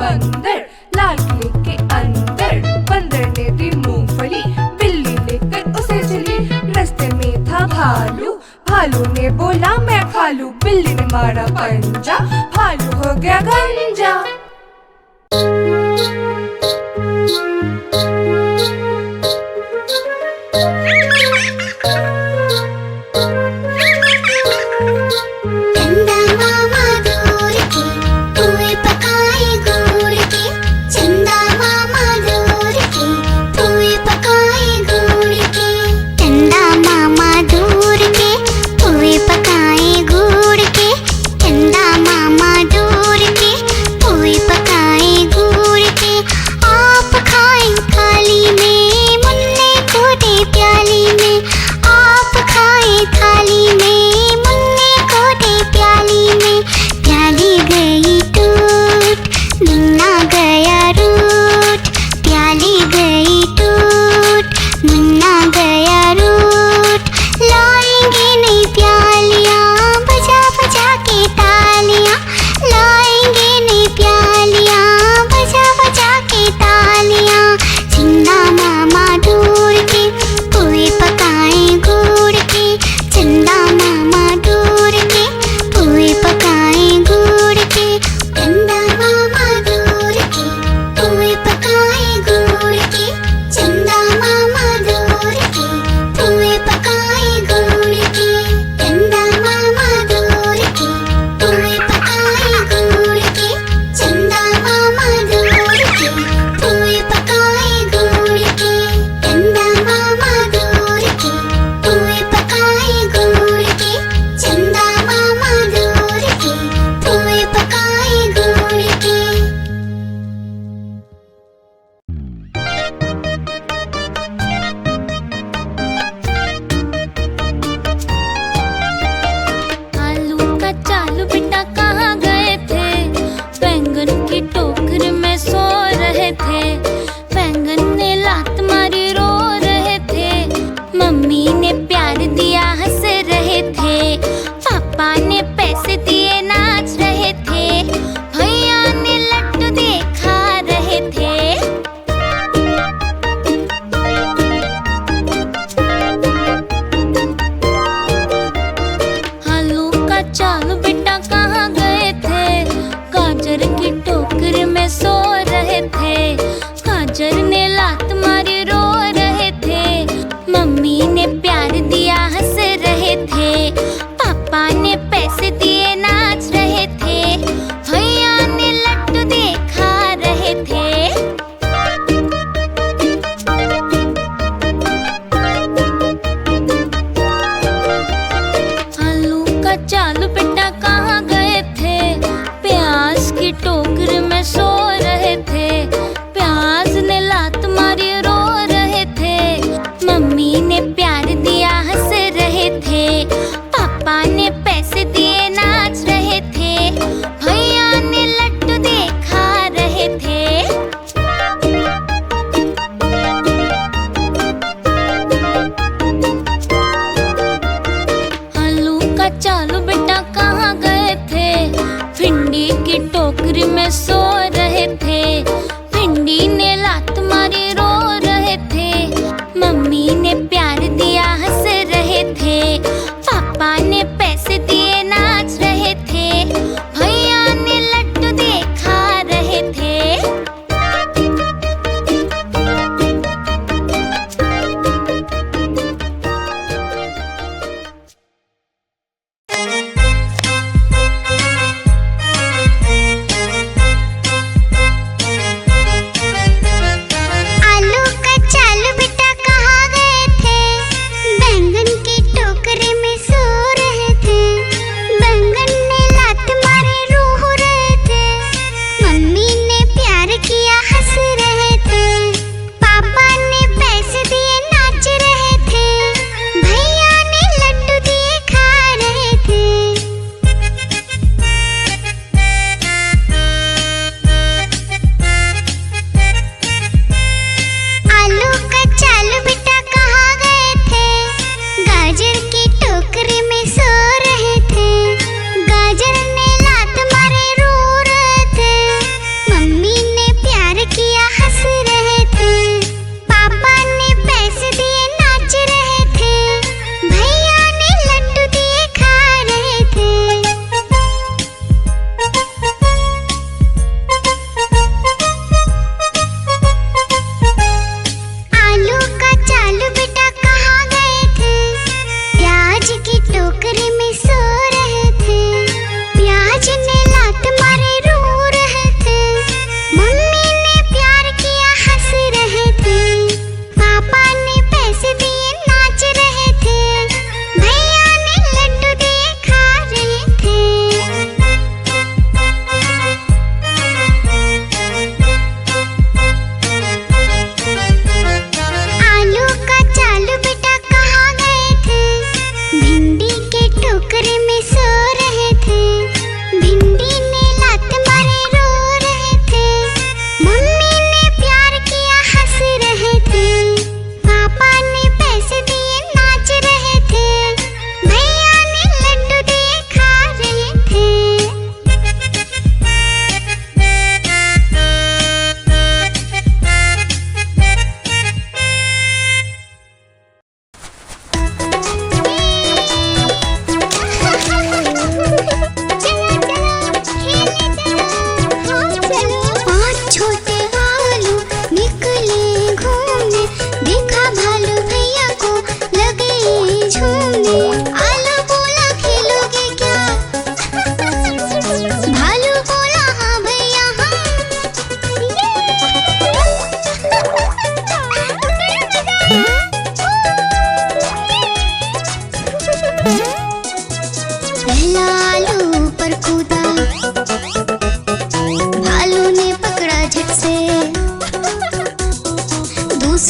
बंदर, लाल किले के अंदर बंदर ने दी मूंगफली, बिल्ली लेकर उसे चली। रास्ते में था भालू, भालू ने बोला मैं खा लूं, बिल्ली ने मारा पंजा, भालू हो गया गंजा।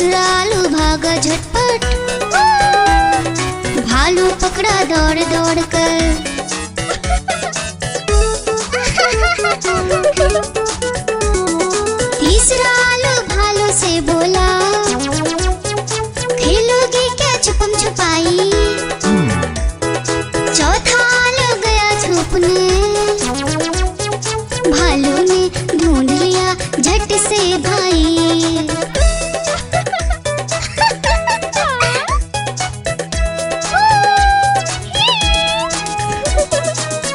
तीसरा आलू भागा झटपट, भालू पकड़ा दौड़ दौड़ कर। तीसरा आलू भालू से बोला, खेलोगे क्या छुपम छुपाई। चौथा आलू गया छुपने, भालू ने ढूंढ लिया झट से भाई।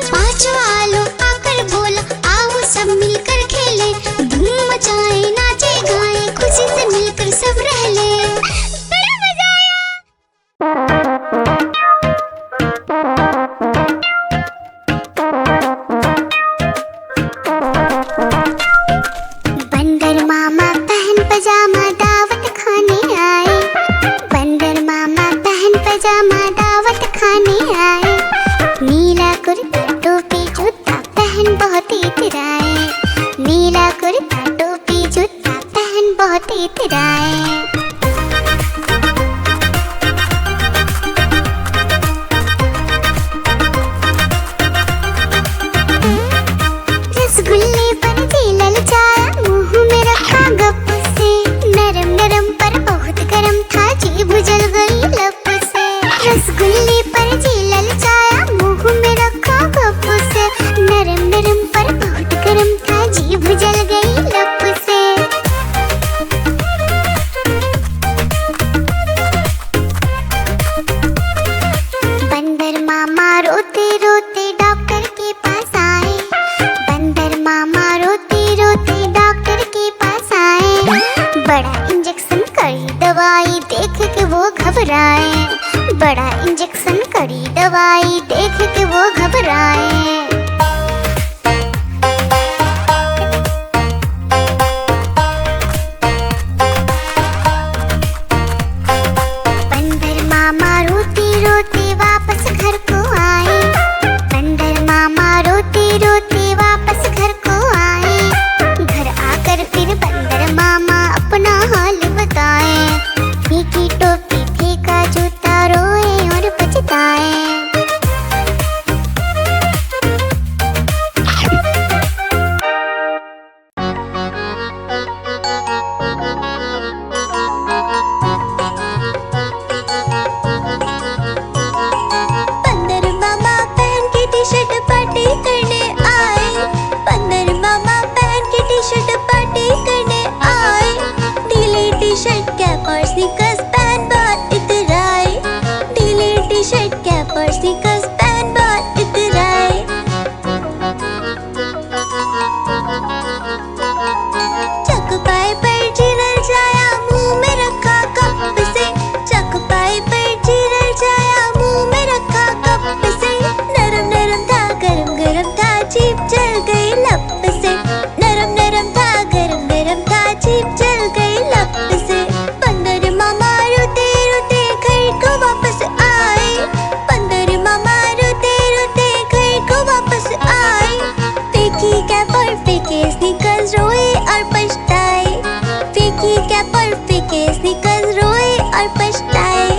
पांचवा आलू आकर बोला, आओ सब मिलकर खेले, धूम मचाए नाचे गाए, खुशी से मिलकर सब रह ले। बड़ा मजा आया। बंदर मामा बहन पजामा दावत खाने आए, बंदर मामा बहन पजामा दावत खाने आए। नीला कुर्ता टोपी जूता पहन बहुत इतराए, नीला कुर्ता टोपी जूता पहन बहुत इतराए। रसगुल्ले पर जी ललचाया, मुंह में रखा गप से, नरम नरम पर बहुत गरम था, जीभ जल गई लप से। रसगुल्ले पर जी ललचाया, मुंह में रखा गप से, नरम नरम पर बहुत गरम था, जीभ जल गई लप से। बंदर मामा रोते रोते डॉक्टर के पास आए, बंदर मामा रोते रोते डॉक्टर के पास आए। बड़ा इंजेक्शन कड़ी दवाई देख के वो घबराए, बड़ा इंजेक्शन कड़ी दवाई देख के वो घबराए। बंदर मामा रोते रोते वापस घर को आए, बंदर मामा रोते रोते वापस घर को आए। घर आकर फिर बंदर मामा अपना हाल बताए, फीकी टोपी फेंका जूता रोए और पछताए। बंदर मामा पहन के टी शर्ट पार्टी करने आए, बंदर मामा पहन के टी शर्ट पार्टी करने आए। ढीली टी शर्ट कैप और स्नीकर्स पहन बहुत इतराए, ढीली टी शर्ट कैप और स्नीकर्स पहन बहुत इतराए। चकपाई पर चिरल जाया, मुंह में रखा कप से, चकपाई पर चिरल जाया, मुंह में रखा कप से। नरम नरम था गरम गरम था, जीभ जल गई लप से, नरम नरम था गरम गरम था, जीभ जल गई लप से। बंदर मामा रोते रोते घर को वापस आए, बंदर मामा रोते रोते घर को वापस आए। फेंकी कैप और फेंके स्नीकर्स रोए और पछताए, फेंकी कैप और फेंके स्नीकर्स रोए और पछताए।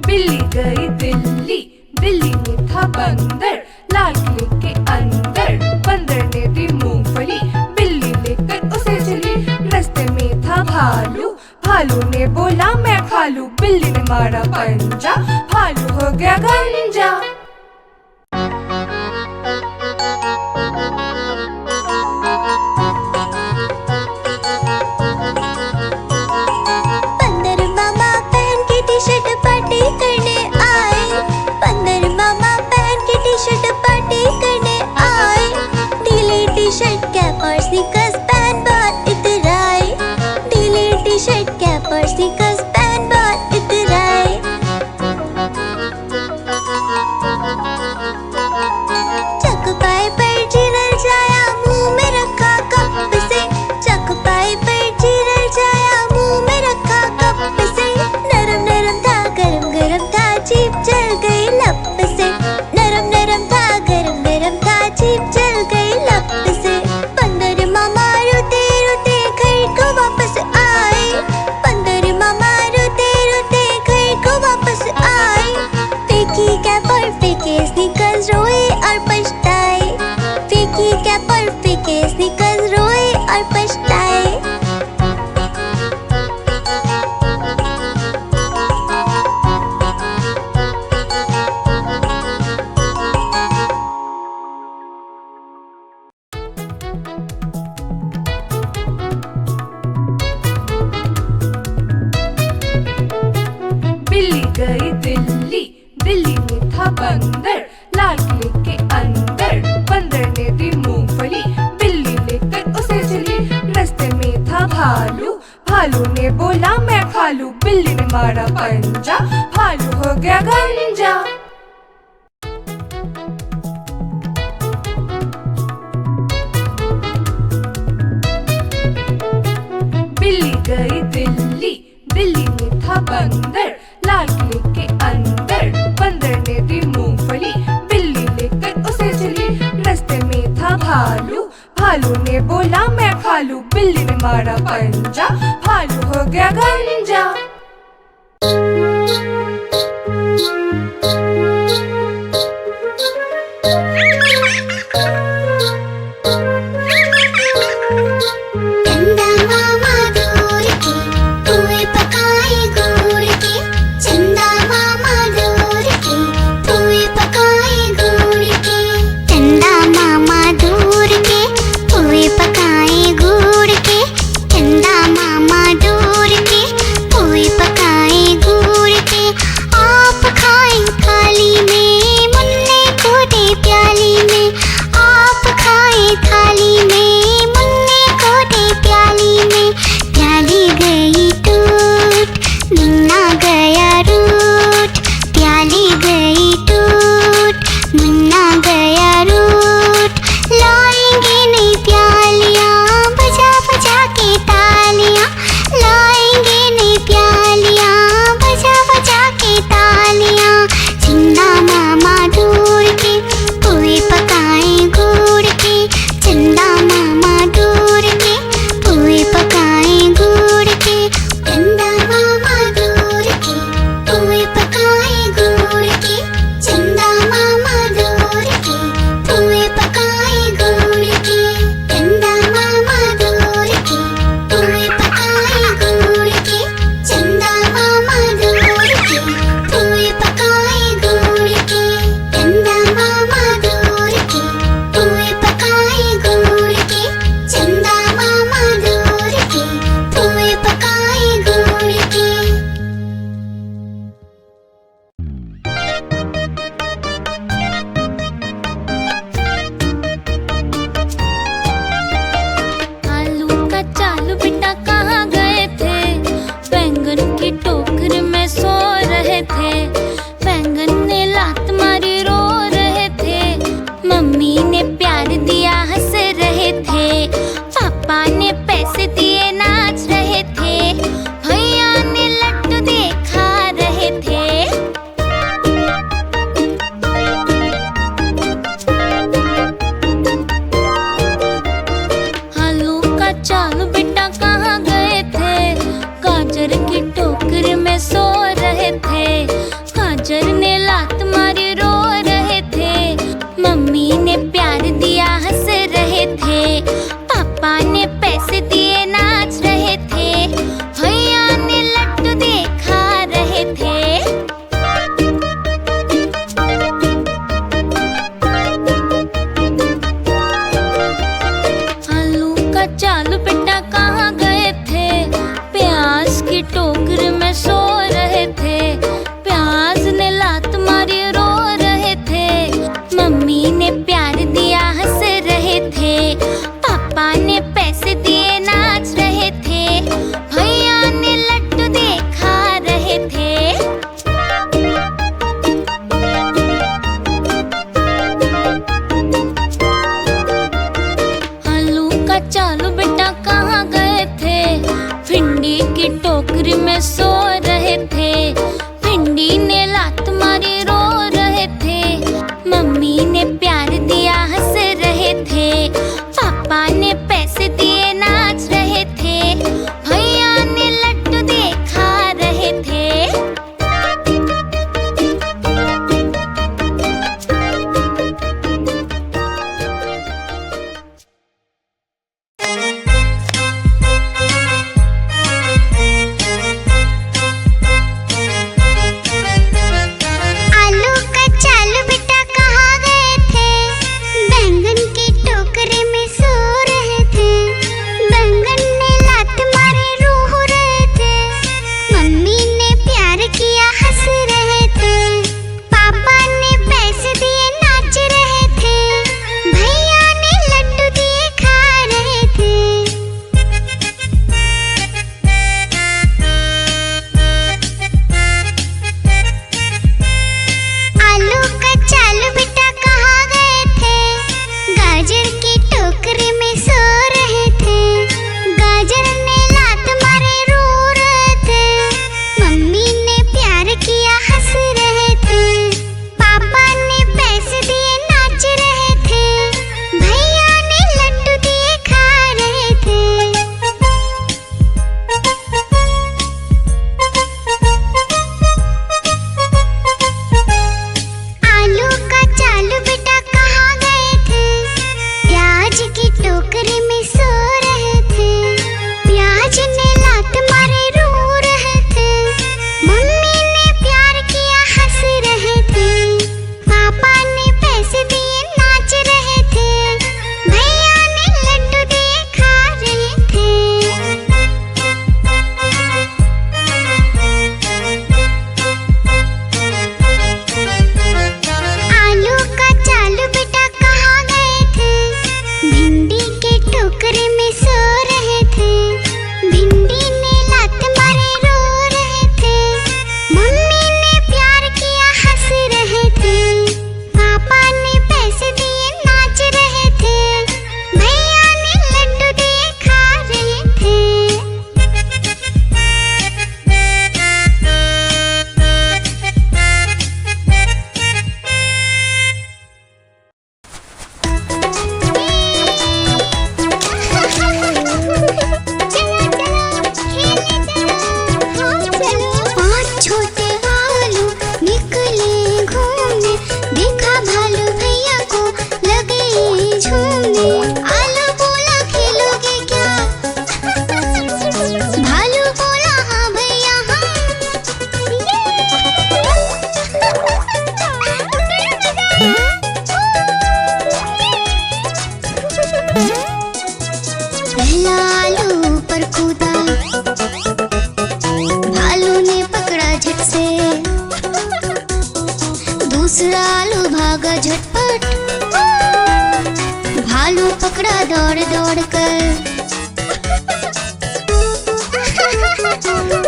बिल्ली गई दिल्ली, दिल्ली में था बंदर, लाल किले के अंदर। बंदर ने दी मूंगफली, बिल्ली लेकर उसे चली। रास्ते में था भालू, भालू ने बोला मैं खा लूं। बिल्ली ने मारा पंजा, भालू हो गया गंजा। बंदर मामा पहन के टी शर्ट पार्टी करने आए, बंदर मामा पहन के टी शर्ट पार्टी करने आए। ढीली टी शर्ट कैप और स्नीकर्स पहन बहुत इतराए, ढीली टी शर्ट कैप और स्नीकर्स पहन बहुत इतराए। चकपाई पर चिरल जाया, मुंह में रखा कप से, भालू ने बोला मैं खा लूं, बिल्ली ने मारा पंजा, भालू हो गया गंजा। बिल्ली गई दिल्ली, दिल्ली में था बंदर, लाल किले के अंदर बंदर ने दी मूंगफली, बिल्ली लेकर उसे चली, रास्ते में था भालू, भालू ने बोला मैं खा लूं, बिल्ली ने मारा पंजा, भालू हो गया गंजा। चंदा मामा दूर के पुए पकाए गुड़ के, चंदा मामा दूर के पुए पकाए गुड़ के, चंदा मामा दूर के पुए पकाए गुड़ के, चंदा मामा दूर के पुए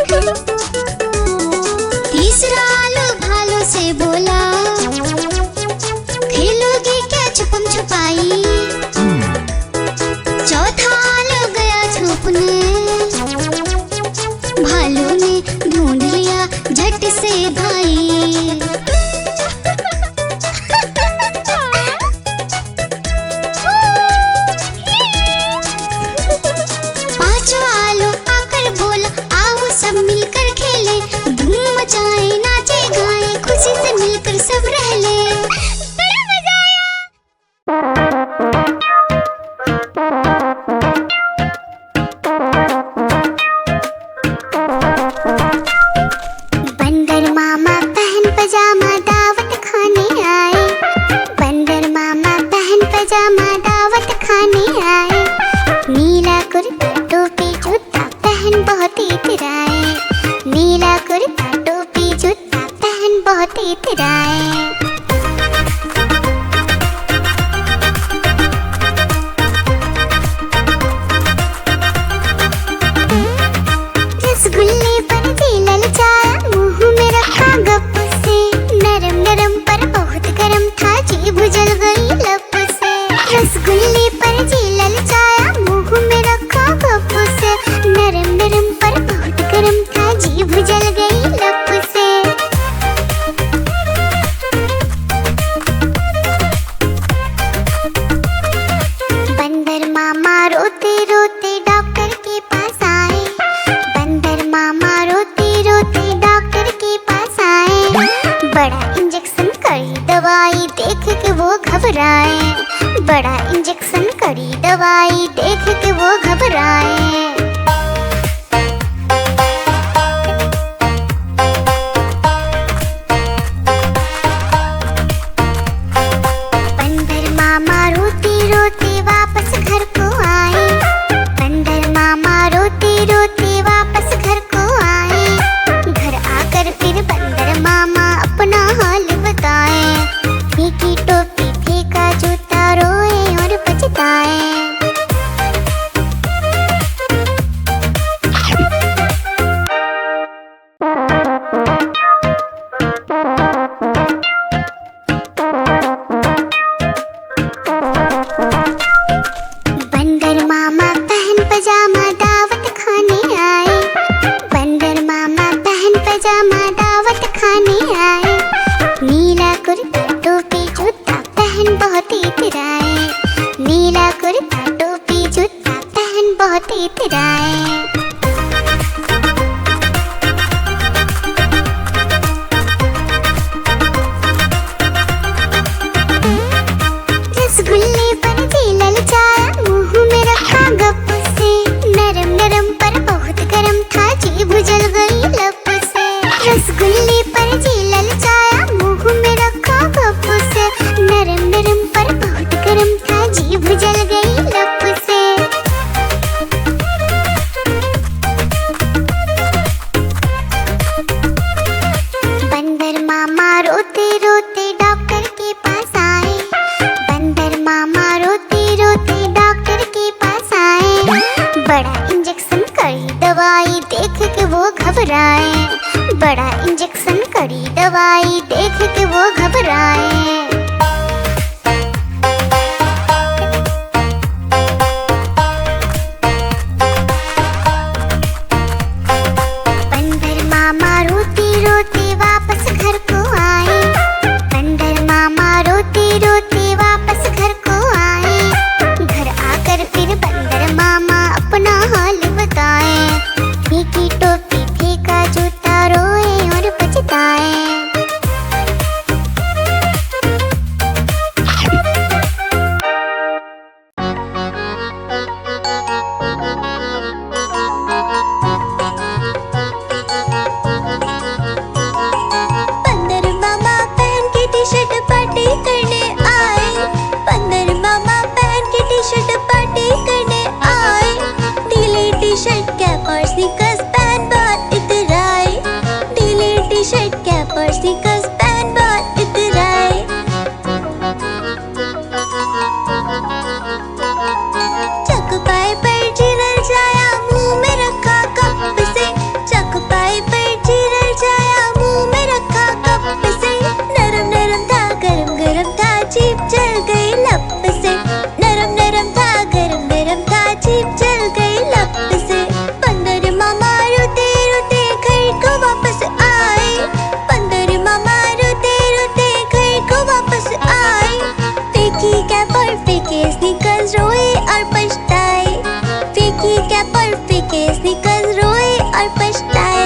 कर। तीसरा आलू भालू से बोला, खेलोगे क्या छुपम छुपाई। चौथा आलू गया छुपने, भालू ने ढूंढ लिया झट से भाई। पांचवा आलू आकर बोला, आओ सब मिलकर खेले, धूम मचाए नाचे गाए, खुशी से मिलकर सब रह ले। बड़ा मजा आया। बंदर मामा बहन पजामा दावत खाने आए। बंदर मामा बहन पजामा दावत खाने आए। नीला कुर्ता टोपी जूता पहन बहुत इतराए। नीला कुर्ता टोपी जूता पहन बहुत इतराए। रसगुल्ले पर जी ललचाया, मुंह में रखा गप से, नरम नरम पर बहुत गरम था, जीभ जल गई लप से। रसगुल्ले पर जी ललचाया, मुंह में रखा गप से, नरम नरम पर बहुत गरम था, जीभ जल गई लप से। बंदर मामा रोते रोते डॉक्टर के पास आए। बंदर मामा रोते रोते डॉक्टर के पास आए। बड़ा इंजेक्शन कड़ी दवाई देख के वो घबराए। बड़ा इंजेक्शन कड़ी दवाई देख के वो घबराए। बंदर मामा रोते रोते वापस घर को आए। बंदर मामा रोते रोते वापस घर को आए। घर आकर फिर बंदर मामा अपना हाल बताए। फेंकी टोपी फेंका जूता, रोए और पछताए। बंदर मामा बहन पजामा दावत खाने आए। बंदर मामा बहन पजामा दावत खाने आए। नीला कुर्ता टोपी जूता पहन बहुत इतराए। नीला कुर्ता टोपी जूता पहन बहुत इतराए। रसगुल्ले पर जी ललचाया, मुंह में रखा गप से, नरम नरम पर बहुत गरम था, जीभ जल गई लप से। रसगुल्ले पर जी ललचाया, मुंह में रखा गप से, नरम नरम पर बहुत गरम था, जीभ जल गई लप से। बंदर मामा रोते रोते डॉक्टर के पास आए। बंदर मामा रोते रोते डॉक्टर के पास आए। बड़ा इंजेक्शन कड़ी दवाई देख के वो घबराए। बड़ा इंजेक्शन कड़ी दवाई देख के वो घबराए। बंदर मामा रोते रोते वापस घर को आए। बंदर मामा रोते रोते वापस घर को आए। घर आकर फिर बंदर मामा अपना हाल बताए। फेंकी टोपी फेंका जूता, रोए और पछताए। और फीके स्नीकर्स रोए और पछताए।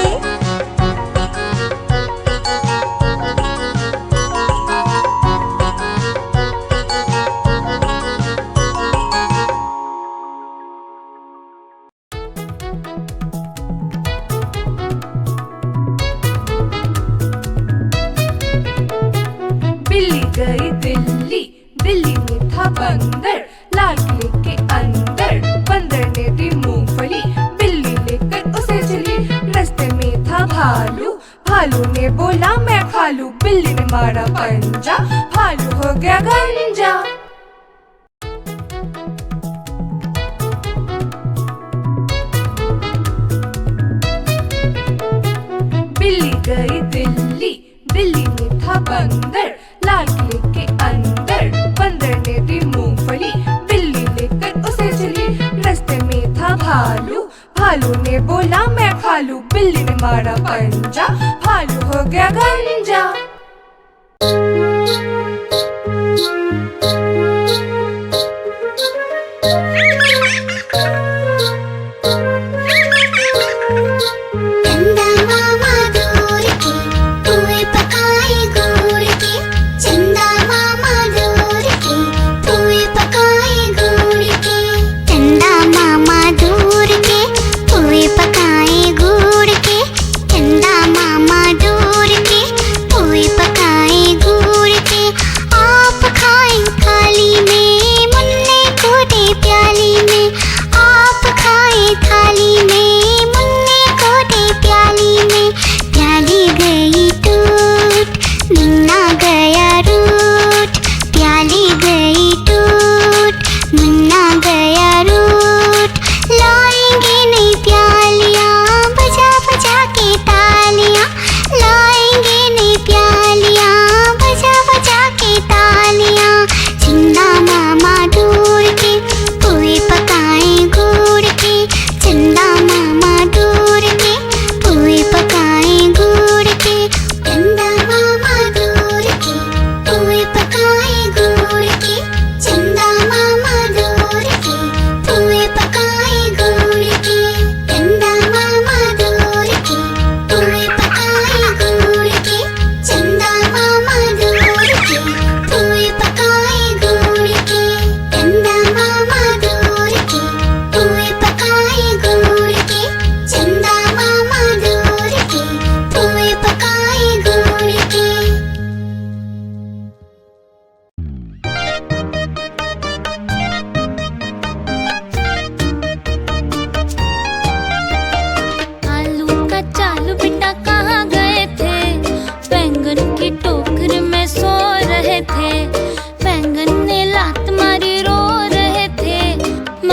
बिल्ली गई दिल्ली, दिल्ली में था बंदर, लाल किले के अंदर बंदर ने दी मूंगफली, बिल्ली लेकर उसे चली। रास्ते में था भालू, भालू ने बोला मैं खा लूं, बिल्ली ने मारा पंजा, भालू हो गया गंजा। बिल्ली गई दिल्ली, दिल्ली में था बंदर, लाल किले के अंदर बंदर ने दी मूंगफली, बिल्ली लेकर उसे चली। रास्ते में था भालू, भालू ने बोला मैं खा लूं, बिल्ली ने मारा पंजा, भालू हो गया गंजा।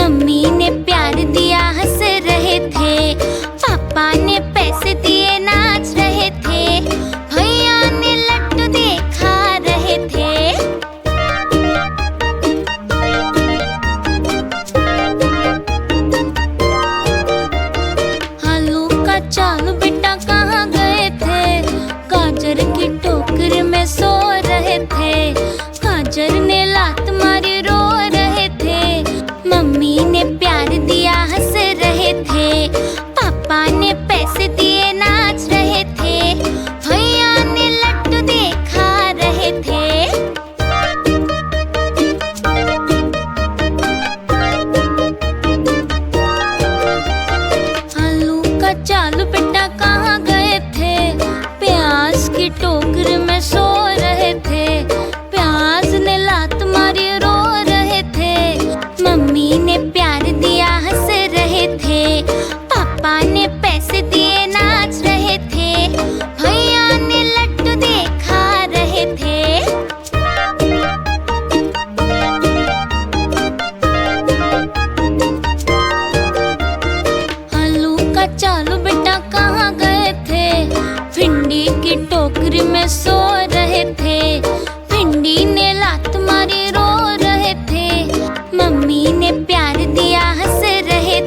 मम्मी ने प्यार दिया हंस रहे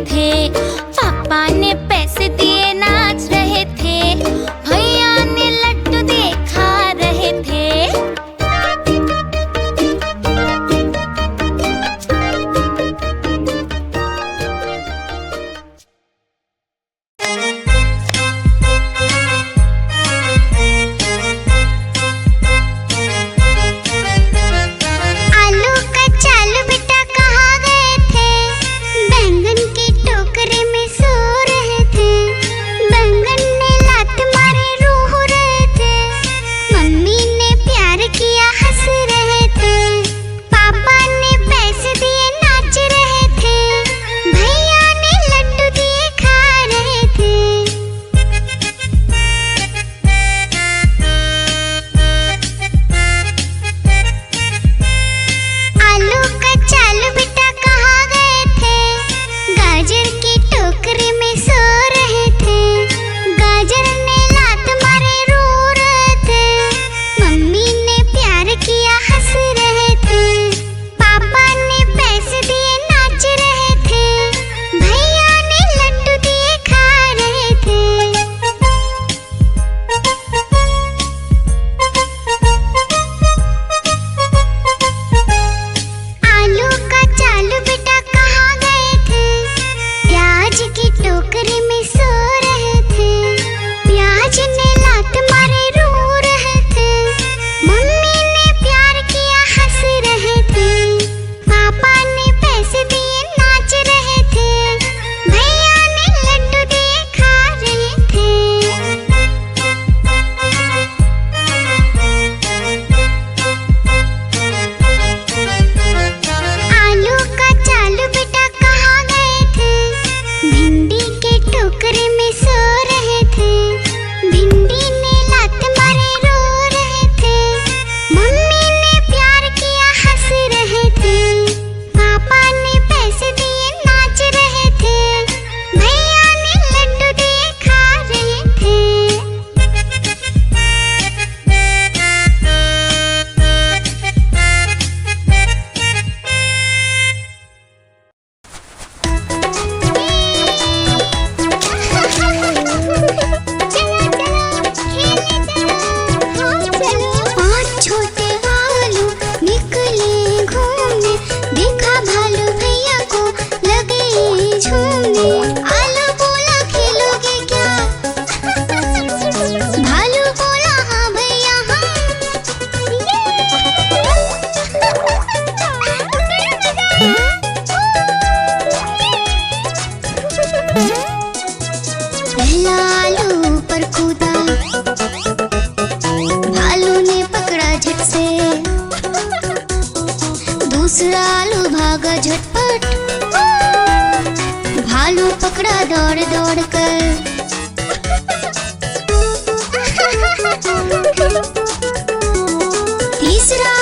थे, पापा ने पैसे जादू पकड़ा दौड़ दौड़ कर। तीसरा